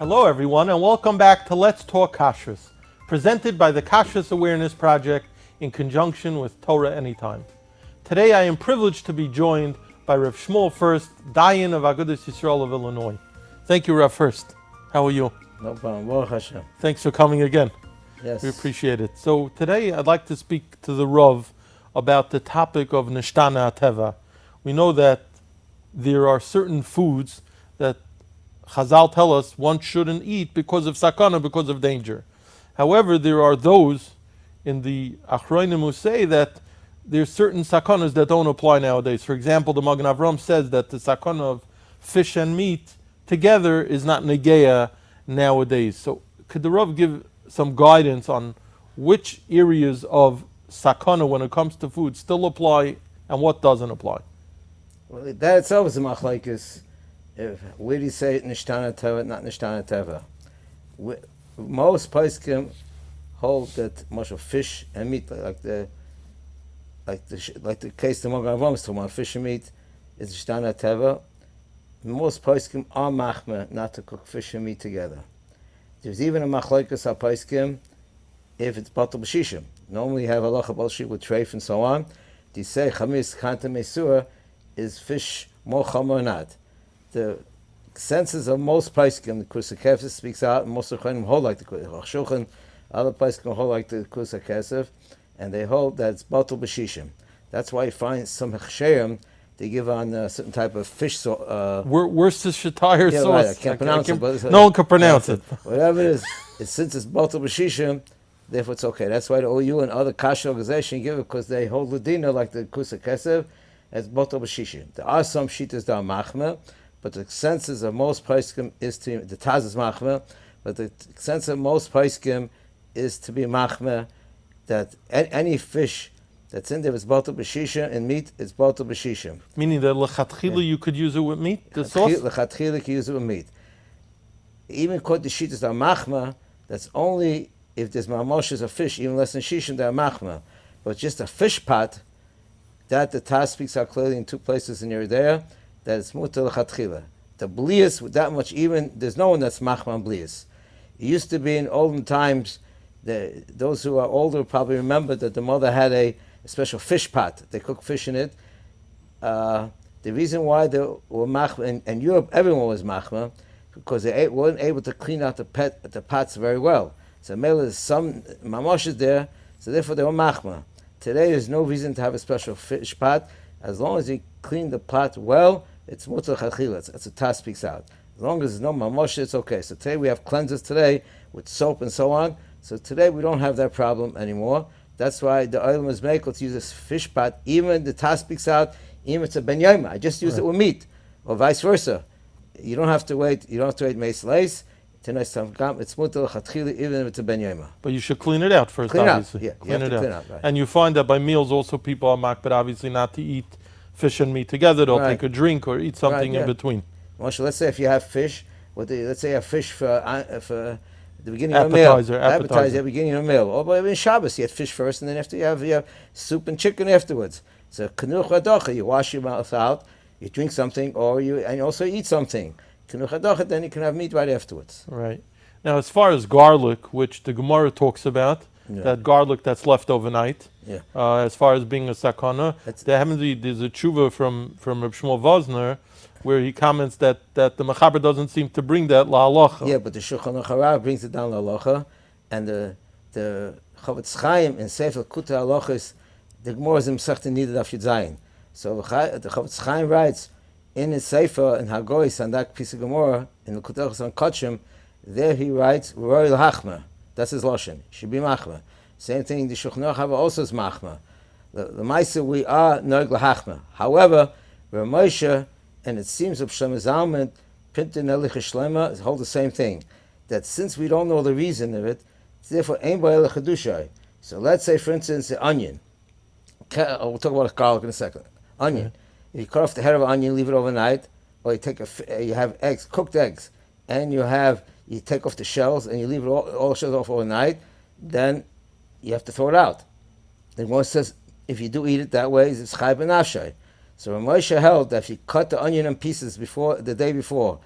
Hello everyone and welcome back to Let's Talk Kashrus, presented by the Kashrus Awareness Project in conjunction with Torah Anytime. Today I am privileged to be joined by Rav Shmuel First, Dayan of Agudas Yisrael of Illinois. Thank you, Rav First. How are you? No problem. Baruch Hashem. Thanks for coming again. Yes. We appreciate it. So today I'd like to speak to the Rav about the topic of Nishtana Ateva. We know that there are certain foods that Chazal tell us one shouldn't eat because of sakana, because of danger. However, there are those in the Achronim who say that there's certain sakanas that don't apply nowadays. For example, the Magen Avram says that the sakana of fish and meat together is not negeya nowadays. So could the Rav give some guidance on which areas of sakana when it comes to food still apply and what doesn't apply? Well, that itself is a machlokes. Where do you say nishtana teva, not nishtana teva? Most poskim hold that much of fish and meat, like the case the Magen Avram is talking about, fish and meat is nishtana teva. Most poskim are machmeh not to cook fish and meat together. There's even a machlokes al poskim if it's batal b'shishim. Normally you have halacha b'shishim with treif and so on. Do you say chamis kanta mesua is fish more chama or not? The senses of most poskim, the Kursa Kesef speaks out, and most of the hold like the Shulchan, other poskim hold like the Kursa Kesef, and they hold that it's batal b'shishim. That's why you find some hechsherim they give on a certain type of fish sauce. Worcestershire sauce. Right, I can't pronounce it. But no one can pronounce it. Whatever it is, since it's batal b'shishim, therefore it's okay. That's why the OU and other kasha organizations give it, because they hold Ladina like the Kursa Kesef as batal b'shishim. There are some shitas that are machmeh, but the consensus of most poskim is to the Taz is machmeh, but the consensus of most poskim is to be machmeh that any fish that's in there is batal b'shishim, and meat is batal b'shishim. Meaning that lechatchila you could use it with meat, the sauce? Lechatchila you can use it with meat. Even quote the shitas are machmeh, that's only if there's mamoshes of fish, even less than shishim, they're machmeh. But just a fish pot, that the Taz speaks out clearly in two places in Yeridea, that it's mutar l'chatchila. The blias, with that much even, there's no one that's machman blias. It used to be in olden times, those who are older probably remember that the mother had a special fish pot. They cooked fish in it. The reason why they were machman, in Europe everyone was machman, because they weren't able to clean out the pots very well. So there's some mamoshes there, so therefore they were machman. Today there's no reason to have a special fish pot. As long as you clean the pot well, it's mutar chachila. That's a Taz speaks out. As long as there's no mamosh, it's okay. So today we have cleansers today with soap and so on. So today we don't have that problem anymore. That's why the oil is make. Let's use this fish pot. Even the Taz speaks out. Even it's a ben yoma. I just use it with meat, or vice versa. You don't have to wait. You don't have to wait meis leis. It's mutar chachila even if it's a ben yoma. But you should clean it out first, clean obviously. Out. Yeah, clean out. Right. And you find that by meals also people are mak, but obviously not to eat fish and meat together. They'll take a drink or eat something in between. Moshe, let's say if you have fish, let's say you have fish for the beginning of a meal. Appetizer, at the beginning of a meal. Or in Shabbos, you had fish first, and then after you have soup and chicken afterwards. So kanuch hadocha, you wash your mouth out, you drink something, and you also eat something. Kanuch hadocha, then you can have meat right afterwards. Right. Now, as far as garlic, which the Gemara talks about, that garlic that's left overnight, as far as being a sakana, there's a tshuva from Reb Shmuel Vosner where he comments that the Mechaber doesn't seem to bring that la'alocha. Yeah, but the Shulchan Aruch brings it down la'alocha, and the Chavetz Chaim in Sefer Kuta Halachos, the Gemara is in Masechta Nida Daf Yud Zayin. So the Chavetz Chaim writes in his Sefer in Hagoyis on that piece of Gemara in the Kuta Halachos on Kachim, there he writes Roy l'Hachma. That's his lashon. Should be machma. Same thing. The Shulchan Aruch also is machma. The Maisa we are noig lahachma. However, Ramosha and it seems of Shlomo Zalman Pintin Elich Shlema hold the same thing. That since we don't know the reason of it, therefore ein ba'elech hadushai. So let's say, for instance, the onion. We'll talk about garlic in a second. Onion. If you cut off the head of an onion, leave it overnight, or you have eggs, cooked eggs, and you take off the shells and you leave all the shells off overnight, then you have to throw it out. The Gemara says if you do eat it that way, it's chai ben nafshay. So Moshe held that if you cut the onion in pieces the day before,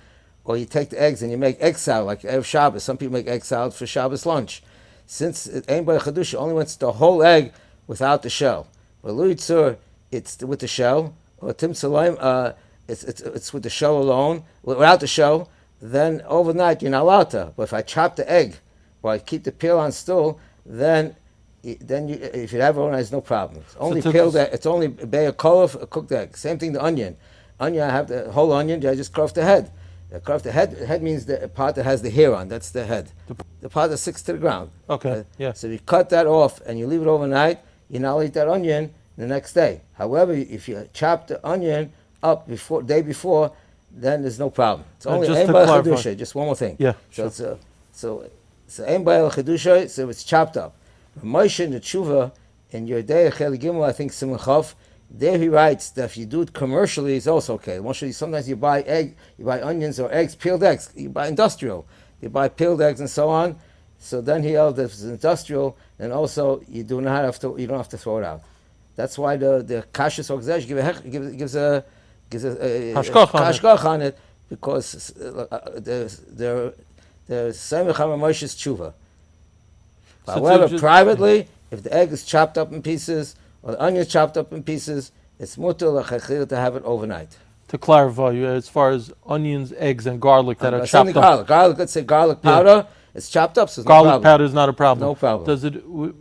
or you take the eggs and you make egg salad, like Erev Shabbos. Some people make egg salad for Shabbos lunch. Since Ein Bo Chadusha only wants the whole egg without the shell. But Lu Yitzur, it's with the shell. Or Tim Salayim, it's with the shell alone. Without the shell, then overnight you're not allowed to. But if I chop the egg, or I keep the peel on stool, then if you have it overnight, it's no problem. It's only peeled egg. It's only a cooked egg. Same thing, the onion. Onion, I have the whole onion. I just cut off the head. Cut off the head. The head means the part that has the hair on. That's the head. The part that sticks to the ground. Okay. Yeah. So if you cut that off and you leave it overnight, you now eat that onion the next day. However, if you chop the onion up day before, then there's no problem. It's only just Ein to Bo clarify. Chadusha. Just one more thing. Yeah. So Sure. so Ein Bo Chadusha. So it's chopped up. Moshe in the Tshuva in your day Chel Gimel, I think Simon Chav, there he writes that if you do it commercially, it's also okay. Moshe, sometimes you buy onions or eggs, peeled eggs. You buy industrial. You buy peeled eggs and so on. So then he held if it's industrial, and also you don't have to throw it out. That's why the Kashas Ogzesh gives a hashgach on it, because they're Samech Moshe's Tshuva. However, privately, if the egg is chopped up in pieces, or the onion is chopped up in pieces, it's mutar l'chachil to have it overnight. To clarify, as far as onions, eggs, and garlic that are chopped up. Garlic, let's say garlic powder, it's chopped up, so it's garlic no problem. powder is not a problem. No problem.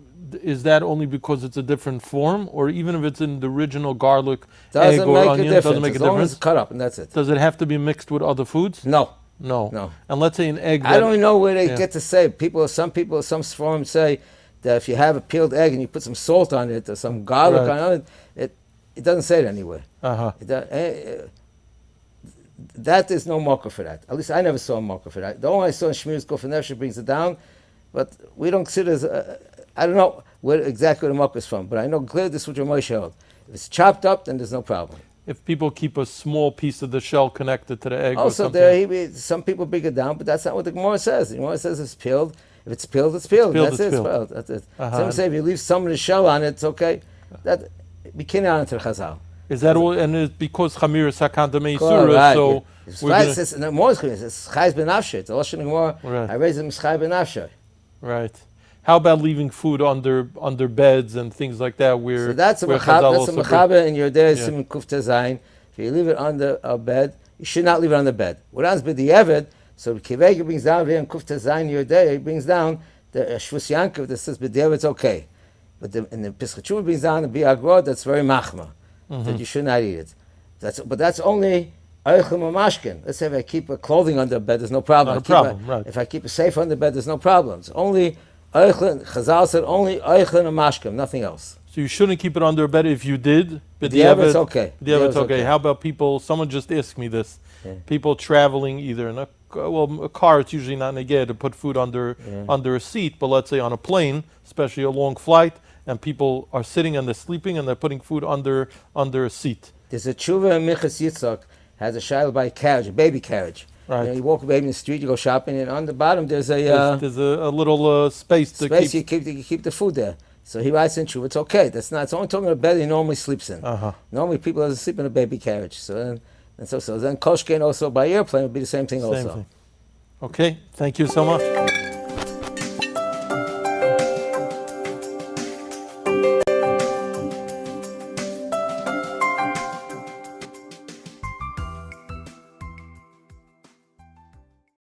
Is that only because it's a different form, or even if it's in the original garlic, doesn't egg, or onion, doesn't make a difference? As long difference? as it's cut up, and that's it. Does it have to be mixed with other foods? No. No. And let's say an egg. I don't know where they get to say. Some forums say that if you have a peeled egg and you put some salt on it or some garlic on it, it doesn't say it anywhere. That is no marker for that. At least I never saw a marker for that. The only I saw in Shmir's Gofen Nefesh brings it down, but we don't consider it as, I don't know where exactly the marker is from, but I know clearly this is what your Moshe held. If it's chopped up, then there's no problem. If people keep a small piece of the shell connected to the egg also, or something. Some people bring it down, but that's not what the Gemara says. The Gemara says it's peeled. If it's peeled, it's peeled. That's it. Some say if you leave some of the shell on it, it's okay. That we can't answer Chazal. Is that all? And it's because Chamir is Sakanta Meisura, so it's right. It's more. It's Chayz ben Nafshe. It's a Lashon Gemara. I raised him Chayz ben Nafshe. Right. How about leaving food under beds and things like that? So that's a mechaber in your day. Simon Kufta Zayin. If you leave it under a bed, you should not leave it on the bed. What happens with the Eved? So Kivega brings down here in Kufta Zayin in your day. He brings down the Shvus Yankov that says b'diavad it's okay, but in the Pesach Tshuva brings down the Biagrod that's very machma, that you should not eat it. But that's only Eichel Mamashkin. Let's say if I keep clothing under bed, there's no problem. Not a problem, right? If I keep a safe under bed, there's no problem. It's only Eichel. Chazal said only Eichel and Mashkim, nothing else. So you shouldn't keep it under a bed. If you did, b'diavad it's okay. B'diavad it's okay. How about people? Someone just asked me this. People traveling either in a car, it's usually not neged to put food under a seat, but let's say on a plane, especially a long flight, and people are sitting and they're sleeping and they're putting food under a seat. There's a tshuva in Minchas Yitzchak has a shayla by a carriage, a baby carriage. Right. You walk a baby in the street, you go shopping, and on the bottom there's a little space to keep. You keep the food there. So he writes in tshuva, it's okay. That's not. It's only talking about a bed he normally sleeps in. Normally people doesn't sleep in a baby carriage. So then koshkein also by airplane would be the same thing also. Okay, thank you so much.